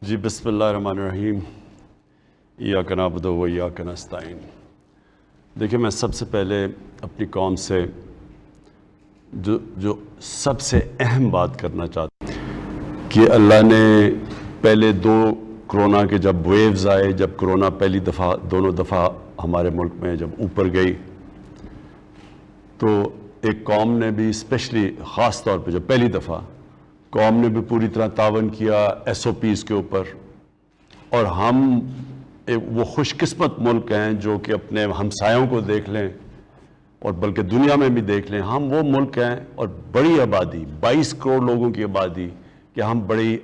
جی بسم اللہ الرحمن الرحیم ایاک نعبد و ایاک نستعین۔ دیکھیں، میں سب سے پہلے اپنی قوم سے جو سب سے اہم بات کرنا چاہتا ہوں کہ اللہ نے پہلے دو کرونا کے جب ویوز آئے، جب کرونا پہلی دفعہ دونوں دفعہ ہمارے ملک میں جب اوپر گئی، تو ایک قوم نے بھی اسپیشلی خاص طور پہ جب پہلی دفعہ قوم نے بھی پوری طرح تعاون کیا ایس او پیز کے اوپر، اور ہم وہ خوش قسمت ملک ہیں جو کہ اپنے ہمسایوں کو دیکھ لیں اور بلکہ دنیا میں بھی دیکھ لیں، ہم وہ ملک ہیں اور بڑی آبادی 22 کروڑ لوگوں کی آبادی کہ ہم بڑی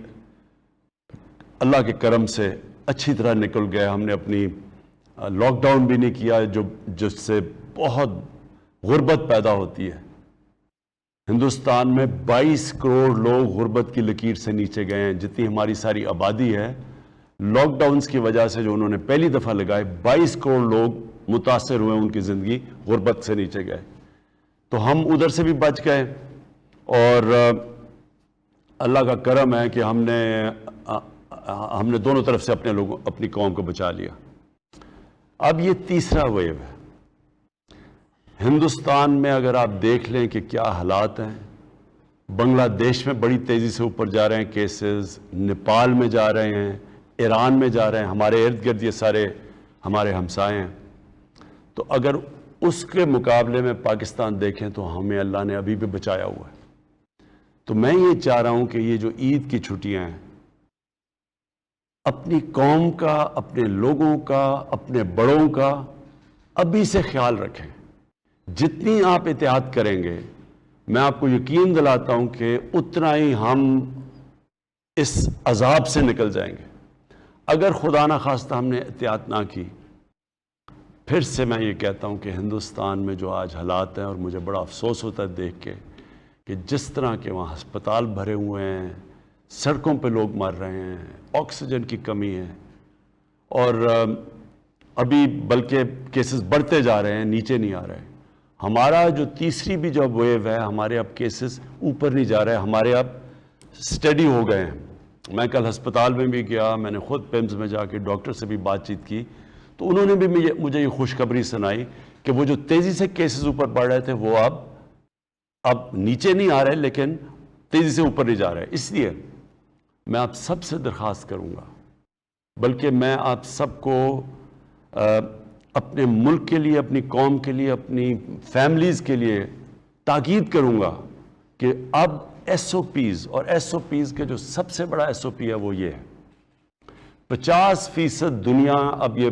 اللہ کے کرم سے اچھی طرح نکل گئے۔ ہم نے اپنی لاک ڈاؤن بھی نہیں کیا جس سے بہت غربت پیدا ہوتی ہے۔ ہندوستان میں 22 کروڑ لوگ غربت کی لکیر سے نیچے گئے ہیں، جتنی ہماری ساری آبادی ہے۔ لاک ڈاؤنز کی وجہ سے جو انہوں نے پہلی دفعہ لگائے، 22 کروڑ لوگ متاثر ہوئے، ان کی زندگی غربت سے نیچے گئے، تو ہم ادھر سے بھی بچ گئے، اور اللہ کا کرم ہے کہ ہم نے دونوں طرف سے اپنی قوم کو بچا لیا۔ اب یہ تیسرا ویو ہے ہندوستان میں۔ اگر آپ دیکھ لیں کہ کیا حالات ہیں، بنگلہ دیش میں بڑی تیزی سے اوپر جا رہے ہیں کیسز، نیپال میں جا رہے ہیں، ایران میں جا رہے ہیں، ہمارے ارد گرد یہ سارے ہمارے ہمسائے ہیں۔ تو اگر اس کے مقابلے میں پاکستان دیکھیں تو ہمیں اللہ نے ابھی بھی بچایا ہوا ہے۔ تو میں یہ چاہ رہا ہوں کہ یہ جو عید کی چھٹیاں ہیں، اپنی قوم کا، اپنے لوگوں کا، اپنے بڑوں کا ابھی سے خیال رکھیں۔ جتنی آپ احتیاط کریں گے، میں آپ کو یقین دلاتا ہوں کہ اتنا ہی ہم اس عذاب سے نکل جائیں گے۔ اگر خدا نہ خواستہ ہم نے احتیاط نہ کی، پھر سے میں یہ کہتا ہوں کہ ہندوستان میں جو آج حالات ہیں، اور مجھے بڑا افسوس ہوتا ہے دیکھ کے کہ جس طرح کے وہاں ہسپتال بھرے ہوئے ہیں، سڑکوں پہ لوگ مر رہے ہیں، آکسیجن کی کمی ہے، اور ابھی بلکہ کیسز بڑھتے جا رہے ہیں، نیچے نہیں آ رہے۔ ہمارا جو تیسری بھی جو ویو ہے، ہمارے اب کیسز اوپر نہیں جا رہے، ہمارے اب سٹیڈی ہو گئے ہیں۔ میں کل ہسپتال میں بھی گیا، میں نے خود پیمز میں جا کے ڈاکٹر سے بھی بات چیت کی، تو انہوں نے بھی مجھے یہ خوشخبری سنائی کہ وہ جو تیزی سے کیسز اوپر بڑھ رہے تھے، وہ اب نیچے نہیں آ رہے، لیکن تیزی سے اوپر نہیں جا رہے۔ اس لیے میں آپ سب سے درخواست کروں گا، بلکہ میں آپ سب کو اپنے ملک کے لیے، اپنی قوم کے لیے، اپنی فیملیز کے لیے تاکید کروں گا کہ اب ایس او پیز، اور ایس او پیز کے جو سب سے بڑا ایس او پی ہے وہ یہ ہے، 50% دنیا اب یہ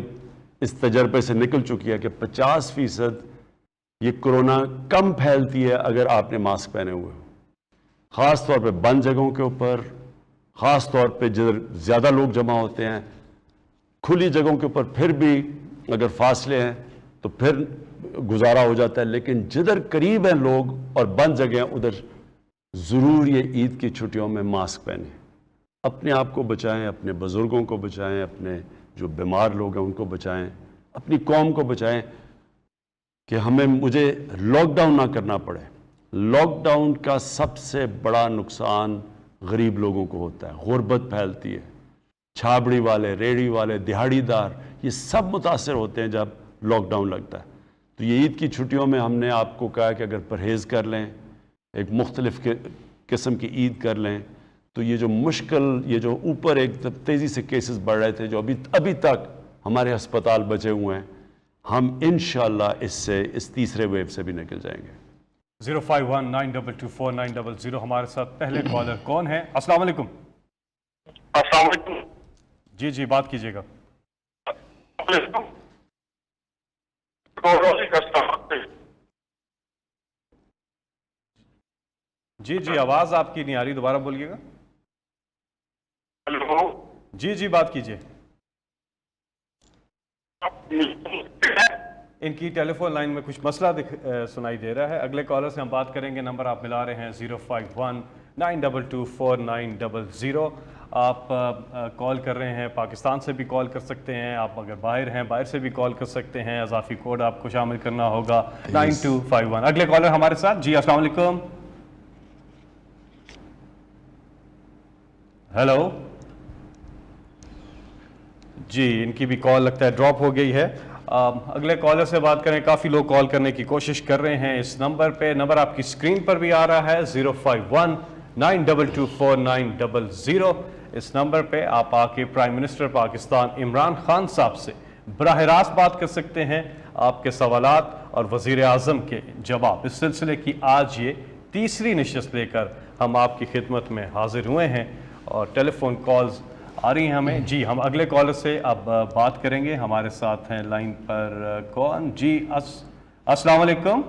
اس تجربے سے نکل چکی ہے کہ 50% یہ کرونا کم پھیلتی ہے اگر آپ نے ماسک پہنے ہوئے ہو، خاص طور پہ بند جگہوں کے اوپر، خاص طور پہ جدھر زیادہ لوگ جمع ہوتے ہیں۔ کھلی جگہوں کے اوپر پھر بھی اگر فاصلے ہیں تو پھر گزارا ہو جاتا ہے، لیکن جدھر قریب ہیں لوگ اور بند جگہ ہیں، ادھر ضرور یہ عید کی چھٹیوں میں ماسک پہنیں۔ اپنے آپ کو بچائیں، اپنے بزرگوں کو بچائیں، اپنے جو بیمار لوگ ہیں ان کو بچائیں، اپنی قوم کو بچائیں، کہ مجھے لاک ڈاؤن نہ کرنا پڑے۔ لاک ڈاؤن کا سب سے بڑا نقصان غریب لوگوں کو ہوتا ہے، غربت پھیلتی ہے، چھابڑی والے، ریڑھی والے، دہاڑی دار، یہ سب متاثر ہوتے ہیں جب لاک ڈاؤن لگتا ہے۔ تو یہ عید کی چھٹیوں میں ہم نے آپ کو کہا کہ اگر پرہیز کر لیں، ایک مختلف قسم کی عید کر لیں، تو یہ جو مشکل، یہ جو اوپر ایک تیزی سے کیسز بڑھ رہے تھے، جو ابھی تک ہمارے ہسپتال بچے ہوئے ہیں، ہم انشاءاللہ اس تیسرے ویو سے بھی نکل جائیں گے۔ 05192249000 ہمارے ساتھ پہلے کالر کون ہے؟ السلام علیکم۔ السلام علیکم۔ جی بات کیجیے گا۔ جی آواز آپ کی نہیں آ رہی، دوبارہ بولیے گا۔ ہلو جی بات کیجیے۔ ان کی ٹیلی فون لائن میں کچھ مسئلہ سنائی دے رہا ہے۔ اگلے کالر سے ہم بات کریں گے۔ نمبر آپ ملا رہے ہیں 05192249000۔ آپ کال کر رہے ہیں، پاکستان سے بھی کال کر سکتے ہیں، آپ اگر باہر ہیں باہر سے بھی کال کر سکتے ہیں، اضافی کوڈ آپ کو شامل کرنا ہوگا 9251۔ اگلے کالر ہمارے ساتھ۔ جی السلام علیکم۔ ہیلو جی ان کی بھی کال لگتا ہے ڈراپ ہو گئی ہے. اگلے کالر سے بات کریں. کافی لوگ کال کرنے کی کوشش کر رہے ہیں اس نمبر پہ. نمبر آپ کی اسکرین پر بھی آ رہا ہے 051-922-4900. اس نمبر پہ آپ آ کے پرائم منسٹر پاکستان عمران خان صاحب سے براہ راست بات کر سکتے ہیں. آپ کے سوالات اور وزیر اعظم کے جواب. اس سلسلے کی آج یہ تیسری نشست لے کر ہم آپ کی خدمت میں حاضر ہوئے ہیں اور ٹیلی فون کالز آ رہی ہیں ہمیں. جی ہم اگلے کالر سے اب بات کریں گے. ہمارے ساتھ ہیں لائن پر کون؟ جی السلام علیکم.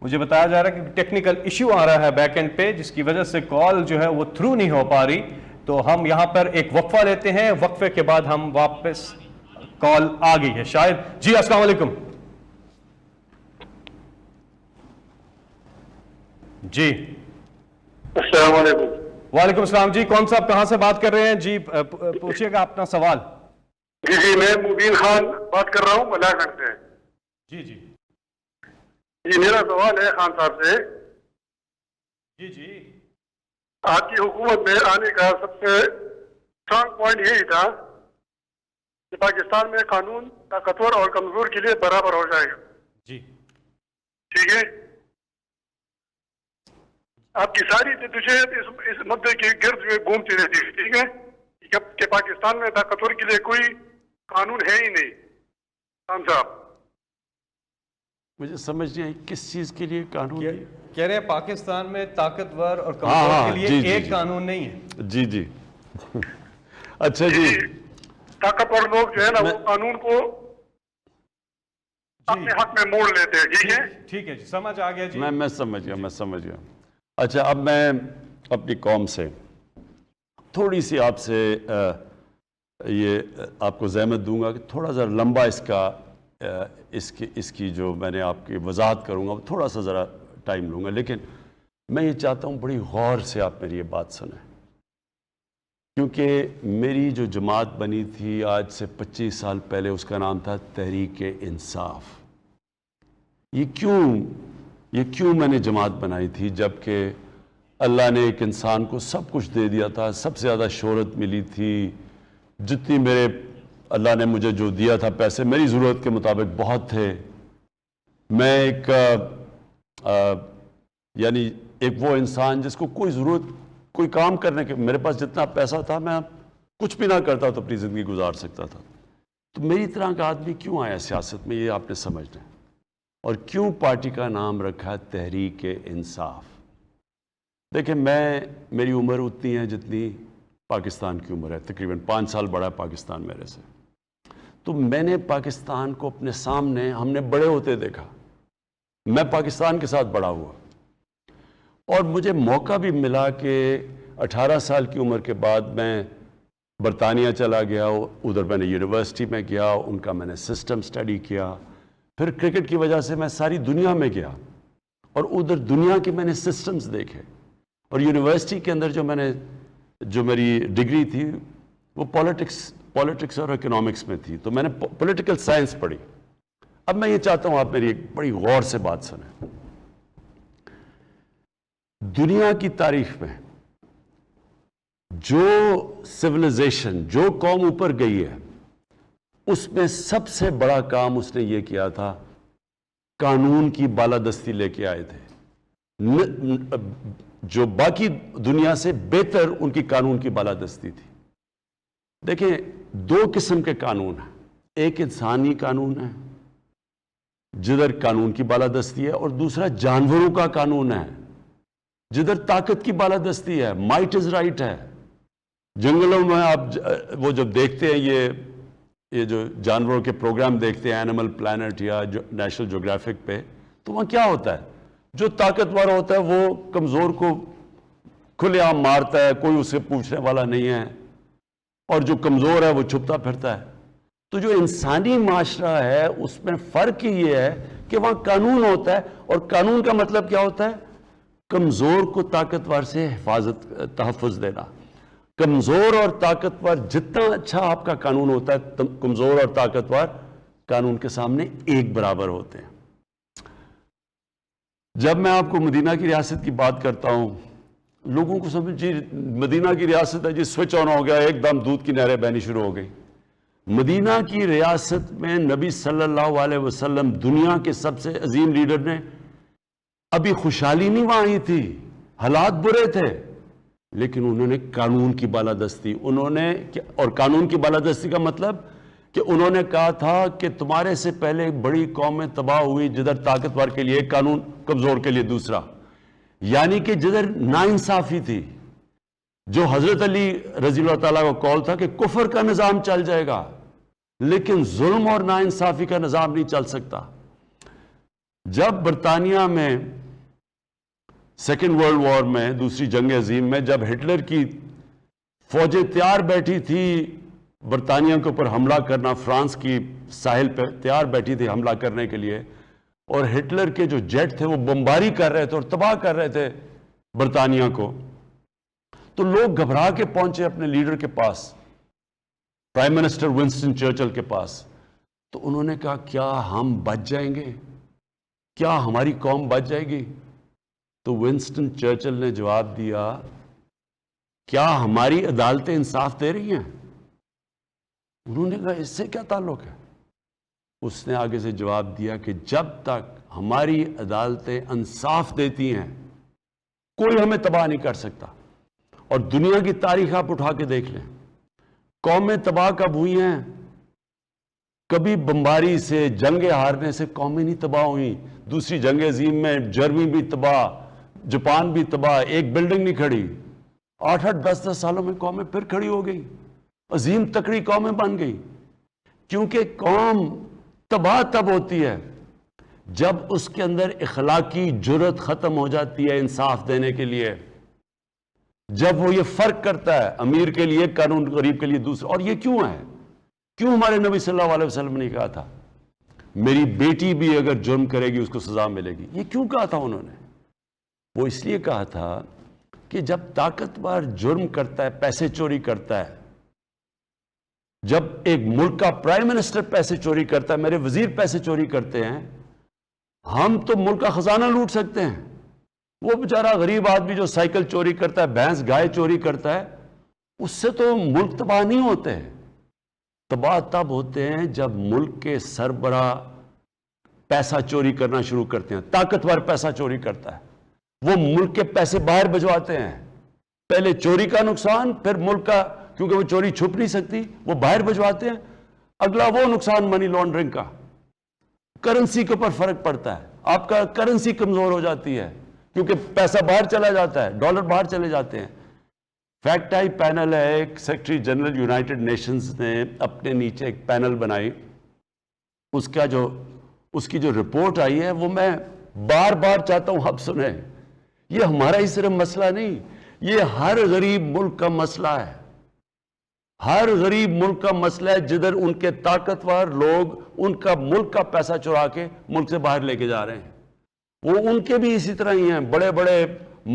مجھے بتایا جا رہا ہے کہ ٹیکنیکل ایشو آ رہا ہے بیک اینڈ پہ جس کی وجہ سے کال جو ہے وہ تھرو نہیں ہو پا رہی. تو ہم یہاں پر ایک وقفہ لیتے ہیں. وقفے کے بعد ہم واپس کال آ گئی ہے شاید. جی السلام علیکم. جی السلام علیکم. وعلیکم السلام. جی کون صاحب کہاں سے بات کر رہے ہیں؟ جی پوچھئے گا اپنا سوال. جی میں مبین خان بات کر رہا ہوں ملاکنڈ سے. جی میرا سوال ہے خان صاحب سے. جی آپ کی حکومت میں آنے کا سب سے اسٹرانگ پوائنٹ یہی تھا کہ پاکستان میں قانون طاقتور اور کمزور کے لیے برابر ہو جائے گا. جی ٹھیک ہے. آپ کی ساری جدوجہد اس مدعے کے گرد میں گھومتی رہتی ہے. ٹھیک ہے کہ پاکستان میں طاقتور کے لیے کوئی قانون ہے ہی نہیں. خان صاحب مجھے سمجھ نہیں آئی کس چیز کے لیے قانون ہے؟ کہہ رہے ہیں پاکستان میں طاقتور اور کمزور کے لیے ایک قانون نہیں ہے. جی اچھا جی طاقتور لوگ جو ہے نا وہ قانون کو اپنے حق میں موڑ لیتے ہیں. ٹھیک ہے. ٹھیک ہے جی سمجھ آ گیا. جی میں سمجھ گیا. اچھا اب میں اپنی قوم سے تھوڑی سی آپ سے یہ آپ کو زحمت دوں گا کہ تھوڑا سا لمبا اس کی جو میں نے آپ کی وضاحت کروں گا تھوڑا سا ذرا ٹائم لوں گا. لیکن میں یہ چاہتا ہوں بڑی غور سے آپ میری یہ بات سنیں کیونکہ میری جو جماعت بنی تھی آج سے 25 سال پہلے اس کا نام تھا تحریک انصاف. یہ کیوں میں نے جماعت بنائی تھی جبکہ اللہ نے ایک انسان کو سب کچھ دے دیا تھا. سب سے زیادہ شہرت ملی تھی. جتنی اللہ نے مجھے جو دیا تھا پیسے میری ضرورت کے مطابق بہت تھے. میں ایک وہ انسان جس کو کوئی کام کرنے کے میرے پاس جتنا پیسہ تھا میں کچھ بھی نہ کرتا تو اپنی زندگی گزار سکتا تھا. تو میری طرح کا آدمی کیوں آیا سیاست میں یہ آپ نے سمجھنا ہے. اور کیوں پارٹی کا نام رکھا ہے تحریک انصاف. دیکھیں میری عمر اتنی ہے جتنی پاکستان کی عمر ہے. تقریباً 5 سال بڑا ہے پاکستان میرے سے. تو میں نے پاکستان کو اپنے سامنے ہم نے بڑے ہوتے دیکھا. میں پاکستان کے ساتھ بڑا ہوا اور مجھے موقع بھی ملا کہ 18 سال کی عمر کے بعد میں برطانیہ چلا گیا. ادھر میں نے یونیورسٹی میں گیا. ان کا میں نے سسٹم سٹڈی کیا. پھر کرکٹ کی وجہ سے میں ساری دنیا میں گیا اور ادھر دنیا کے میں نے سسٹمز دیکھے. اور یونیورسٹی کے اندر جو میری ڈگری تھی وہ پولیٹکس اور اکنامکس میں تھی. تو میں نے پولیٹیکل سائنس پڑھی. اب میں یہ چاہتا ہوں آپ میری ایک بڑی غور سے بات سنیں. دنیا کی تاریخ میں جو سویلائزیشن جو قوم اوپر گئی ہے اس میں سب سے بڑا کام اس نے یہ کیا تھا قانون کی بالادستی لے کے آئے تھے. جو باقی دنیا سے بہتر ان کی قانون کی بالادستی تھی. دیکھیں 2 قسم کے قانون ہیں. ایک انسانی قانون ہے جدھر قانون کی بالادستی ہے اور دوسرا جانوروں کا قانون ہے جدھر طاقت کی بالادستی ہے. مائٹ از رائٹ ہے. جنگلوں میں آپ وہ جب دیکھتے ہیں یہ جو جانوروں کے پروگرام دیکھتے ہیں اینیمل پلانٹ یا نیشنل جیوگرافک پہ تو وہاں کیا ہوتا ہے جو طاقتور ہوتا ہے وہ کمزور کو کھلے عام مارتا ہے. کوئی اسے پوچھنے والا نہیں ہے اور جو کمزور ہے وہ چھپتا پھرتا ہے. تو جو انسانی معاشرہ ہے اس میں فرق یہ ہے کہ وہاں قانون ہوتا ہے اور قانون کا مطلب کیا ہوتا ہے کمزور کو طاقتور سے تحفظ دینا. کمزور اور طاقتور جتنا اچھا آپ کا قانون ہوتا ہے کمزور اور طاقتور قانون کے سامنے ایک برابر ہوتے ہیں. جب میں آپ کو مدینہ کی ریاست کی بات کرتا ہوں لوگوں کو سمجھ جی مدینہ کی ریاست ہے جی، سوئچ آن ہو گیا، ایک دم دودھ کی نہریں بہنی شروع ہو گئی. مدینہ کی ریاست میں نبی صلی اللہ علیہ وسلم دنیا کے سب سے عظیم لیڈر نے، ابھی خوشحالی نہیں وہاں آئی تھی، حالات برے تھے، لیکن انہوں نے قانون کی بالادستی، اور قانون کی بالادستی کا مطلب کہ انہوں نے کہا تھا کہ تمہارے سے پہلے بڑی قومیں تباہ ہوئی جدھر طاقتور کے لیے ایک قانون، کمزور کے لیے دوسرا. یعنی کہ جدھر ناانصافی تھی، جو حضرت علی رضی اللہ تعالیٰ کو کال تھا کہ کفر کا نظام چل جائے گا لیکن ظلم اور ناانصافی کا نظام نہیں چل سکتا. جب برطانیہ میں سیکنڈ ورلڈ وار میں، دوسری جنگ عظیم میں، جب ہٹلر کی فوجیں تیار بیٹھی تھی برطانیہ کے اوپر حملہ کرنا، فرانس کی ساحل پہ تیار بیٹھی تھی حملہ کرنے کے لیے، اور ہٹلر کے جو جیٹ تھے وہ بمباری کر رہے تھے اور تباہ کر رہے تھے برطانیہ کو، تو لوگ گھبرا کے پہنچے اپنے لیڈر کے پاس، پرائم منسٹر ونسٹن چرچل کے پاس. تو انہوں نے کہا کیا ہم بچ جائیں گے؟ کیا ہماری قوم بچ جائے گی؟ تو ونسٹن چرچل نے جواب دیا کیا ہماری عدالتیں انصاف دے رہی ہیں؟ انہوں نے کہا اس سے کیا تعلق ہے؟ اس نے آگے سے جواب دیا کہ جب تک ہماری عدالتیں انصاف دیتی ہیں کوئی ہمیں تباہ نہیں کر سکتا. اور دنیا کی تاریخ آپ اٹھا کے دیکھ لیں، قومیں تباہ کب ہوئی ہیں؟ کبھی بمباری سے، جنگ ہارنے سے قومیں نہیں تباہ ہوئیں. دوسری جنگ عظیم میں جرمنی بھی تباہ، جاپان بھی تباہ، ایک بلڈنگ نہیں کھڑی. 8-8 10-10 سالوں میں قومیں پھر کھڑی ہو گئی، عظیم تکڑی قومیں بن گئی. کیونکہ قوم تباہ تب ہوتی ہے جب اس کے اندر اخلاقی جرت ختم ہو جاتی ہے انصاف دینے کے لیے، جب وہ یہ فرق کرتا ہے امیر کے لیے قانون، غریب کے لیے دوسرا. اور یہ کیوں ہے؟ کیوں ہمارے نبی صلی اللہ علیہ وسلم نے کہا تھا میری بیٹی بھی اگر جرم کرے گی اس کو سزا ملے گی؟ یہ کیوں کہا تھا انہوں نے؟ وہ اس لیے کہا تھا کہ جب طاقتور جرم کرتا ہے، پیسے چوری کرتا ہے، جب ایک ملک کا پرائم منسٹر پیسے چوری کرتا ہے، میرے وزیر پیسے چوری کرتے ہیں، ہم تو ملک کا خزانہ لوٹ سکتے ہیں. وہ بیچارہ غریب آدمی جو سائیکل چوری کرتا ہے، بھینس گائے چوری کرتا ہے، اس سے تو ملک تباہ نہیں ہوتے. تباہ تب ہوتے ہیں جب ملک کے سربراہ پیسہ چوری کرنا شروع کرتے ہیں. طاقتور پیسہ چوری کرتا ہے، وہ ملک کے پیسے باہر بھجواتے ہیں. پہلے چوری کا نقصان، پھر ملک کا، کیونکہ وہ چوری چھپ نہیں سکتی، وہ باہر بھجواتے ہیں. اگلا وہ نقصان منی لانڈرنگ کا، کرنسی کے اوپر فرق پڑتا ہے، آپ کا کرنسی کمزور ہو جاتی ہے کیونکہ پیسہ باہر چلا جاتا ہے، ڈالر باہر چلے جاتے ہیں. فیکٹ آئی پینل ہے، ایک سیکرٹری جنرل یونائٹڈ نیشنز نے اپنے نیچے ایک پینل بنائی، اس کی جو رپورٹ آئی ہے وہ میں بار بار چاہتا ہوں آپ سنیں. یہ ہمارا ہی صرف مسئلہ نہیں، یہ ہر غریب ملک کا مسئلہ ہے. ہر غریب ملک کا مسئلہ ہے جدھر ان کے طاقتور لوگ ان کا ملک کا پیسہ چرا کے ملک سے باہر لے کے جا رہے ہیں. وہ ان کے بھی اسی طرح ہی ہیں، بڑے بڑے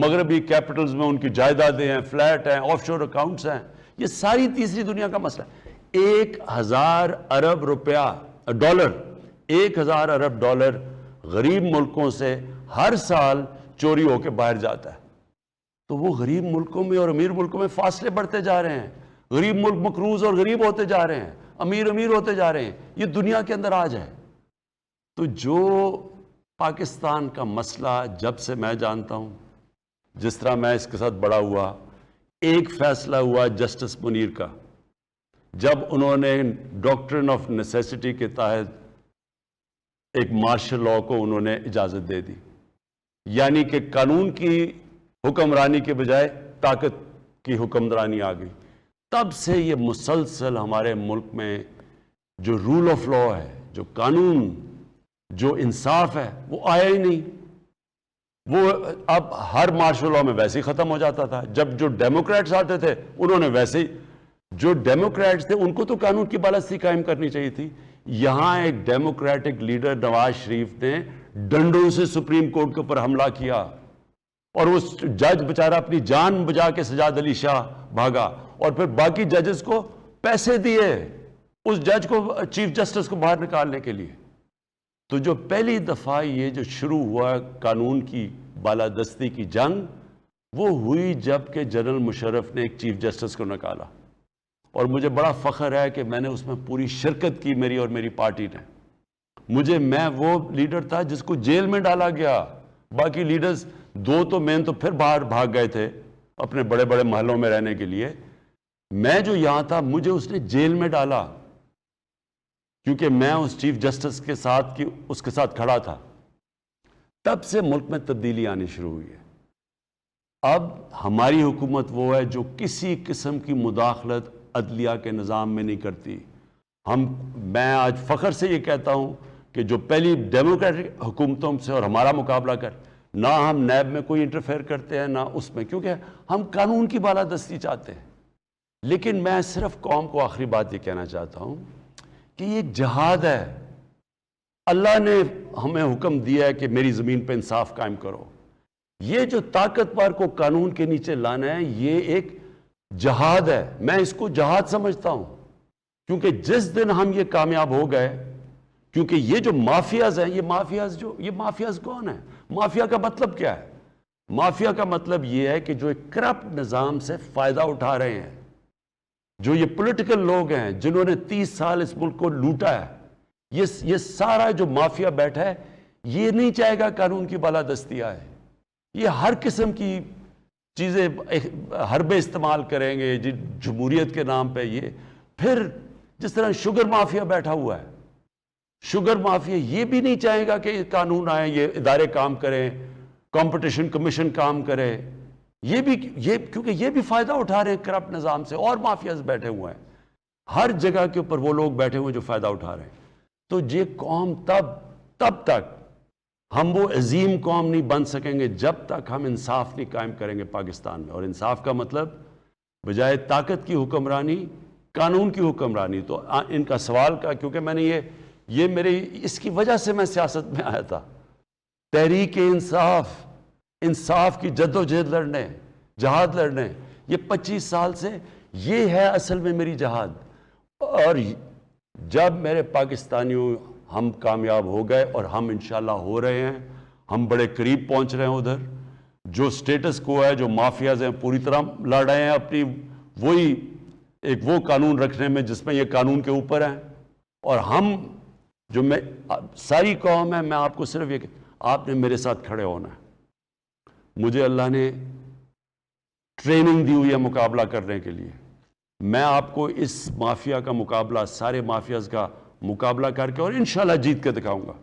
مغربی کیپٹلز میں ان کی جائیدادیں ہیں، فلیٹ ہیں، آف شور اکاؤنٹس ہیں. یہ ساری تیسری دنیا کا مسئلہ ہے. 1000 ارب ڈالر 1000 ارب ڈالر غریب ملکوں سے ہر سال چوری ہو کے باہر جاتا ہے. تو وہ غریب ملکوں میں اور امیر ملکوں میں فاصلے بڑھتے جا رہے ہیں. غریب ملک مقروض اور غریب ہوتے جا رہے ہیں، امیر ہوتے جا رہے ہیں. یہ دنیا کے اندر آج ہے. تو جو پاکستان کا مسئلہ جب سے میں جانتا ہوں، جس طرح میں اس کے ساتھ بڑا ہوا، ایک فیصلہ ہوا جسٹس منیر کا، جب انہوں نے ڈاکٹرن آف نیسیسٹی کے تحت ایک مارشل لاء کو انہوں نے اجازت دے دی. یعنی کہ قانون کی حکمرانی کے بجائے طاقت کی حکمرانی آ گئی. تب سے یہ مسلسل ہمارے ملک میں جو رول آف لاء ہے، جو قانون، جو انصاف ہے، وہ آیا ہی نہیں. وہ اب ہر مارشل لاء میں ویسے ہی ختم ہو جاتا تھا. جب جو ڈیموکریٹس آتے تھے انہوں نے ویسے ہی، جو ڈیموکریٹس تھے ان کو تو قانون کی بالادستی قائم کرنی چاہیے تھی. یہاں ایک ڈیموکریٹک لیڈر نواز شریف نے ڈنڈوں سے سپریم کورٹ کے اوپر حملہ کیا اور اس جج بیچارہ اپنی جان بجا کے سجاد علی شاہ بھاگا، اور پھر باقی ججز کو پیسے دیے اس جج کو، چیف جسٹس کو باہر نکالنے کے لیے. تو جو پہلی دفعہ یہ جو شروع ہوا قانون کی بالادستی کی جنگ، وہ ہوئی جب کہ جنرل مشرف نے ایک چیف جسٹس کو نکالا، اور مجھے بڑا فخر ہے کہ میں نے اس میں پوری شرکت کی، میری اور میری پارٹی نے۔ میں وہ لیڈر تھا جس کو جیل میں ڈالا گیا، باقی لیڈرز دو تو مین تو پھر باہر بھاگ گئے تھے اپنے بڑے بڑے محلوں میں رہنے کے لیے۔ میں جو یہاں تھا مجھے اس نے جیل میں ڈالا کیونکہ میں اس چیف جسٹس کے ساتھ اس کے ساتھ کھڑا تھا۔ تب سے ملک میں تبدیلی آنی شروع ہوئی ہے۔ اب ہماری حکومت وہ ہے جو کسی قسم کی مداخلت عدلیہ کے نظام میں نہیں کرتی۔ میں آج فخر سے یہ کہتا ہوں کہ جو پہلی ڈیموکریٹک حکومتوں سے اور ہمارا مقابلہ نہ ہم نیب میں کوئی انٹرفیئر کرتے ہیں نہ اس میں، کیونکہ ہم قانون کی بالادستی چاہتے ہیں۔ لیکن میں صرف قوم کو آخری بات یہ کہنا چاہتا ہوں کہ یہ ایک جہاد ہے۔ اللہ نے ہمیں حکم دیا ہے کہ میری زمین پہ انصاف قائم کرو۔ یہ جو طاقتور کو قانون کے نیچے لانا ہے یہ ایک جہاد ہے، میں اس کو جہاد سمجھتا ہوں، کیونکہ جس دن ہم یہ کامیاب ہو گئے، کیونکہ یہ جو مافیاز ہیں، یہ مافیاز کون ہیں؟ مافیا کا مطلب کیا ہے؟ مافیا کا مطلب یہ ہے کہ جو ایک کرپٹ نظام سے فائدہ اٹھا رہے ہیں، جو یہ پولیٹیکل لوگ ہیں جنہوں نے 30 سال اس ملک کو لوٹا ہے، یہ سارا جو مافیا بیٹھا ہے یہ نہیں چاہے گا قانون کی بالادستی آئے۔ یہ ہر قسم کی چیزیں حربے استعمال کریں گے جمہوریت کے نام پہ۔ یہ پھر جس طرح شوگر مافیا بیٹھا ہوا ہے، شوگر مافیا یہ بھی نہیں چاہے گا کہ قانون آئے، یہ ادارے کام کریں، کمپٹیشن کمیشن کام کرے، کیونکہ یہ بھی فائدہ اٹھا رہے ہیں کرپٹ نظام سے، اور مافیاز بیٹھے ہوئے ہیں ہر جگہ کے اوپر، وہ لوگ بیٹھے ہوئے جو فائدہ اٹھا رہے ہیں۔ تو یہ قوم تب تک ہم وہ عظیم قوم نہیں بن سکیں گے جب تک ہم انصاف نہیں قائم کریں گے پاکستان میں۔ اور انصاف کا مطلب بجائے طاقت کی حکمرانی، قانون کی حکمرانی۔ تو ان کا سوال کا، کیونکہ میں نے یہ اس کی وجہ سے میں سیاست میں آیا تھا، تحریک انصاف کی جد و جہد لڑنے، جہاد لڑنے، یہ 25 سال سے یہ ہے اصل میں میری جہاد۔ اور جب میرے پاکستانیوں ہم کامیاب ہو گئے، اور ہم انشاءاللہ ہو رہے ہیں، ہم بڑے قریب پہنچ رہے ہیں ادھر، جو سٹیٹس کو ہے، جو مافیاز ہیں پوری طرح لڑ رہے ہیں اپنی وہ قانون رکھنے میں جس میں یہ قانون کے اوپر ہیں، اور ہم ساری قوم ہے، میں آپ کو صرف یہ کہ آپ نے میرے ساتھ کھڑے ہونا ہے۔ مجھے اللہ نے ٹریننگ دی ہوئی ہے مقابلہ کرنے کے لیے۔ میں آپ کو اس مافیا کا مقابلہ، سارے مافیاز کا مقابلہ کر کے اور انشاءاللہ جیت کے دکھاؤں گا۔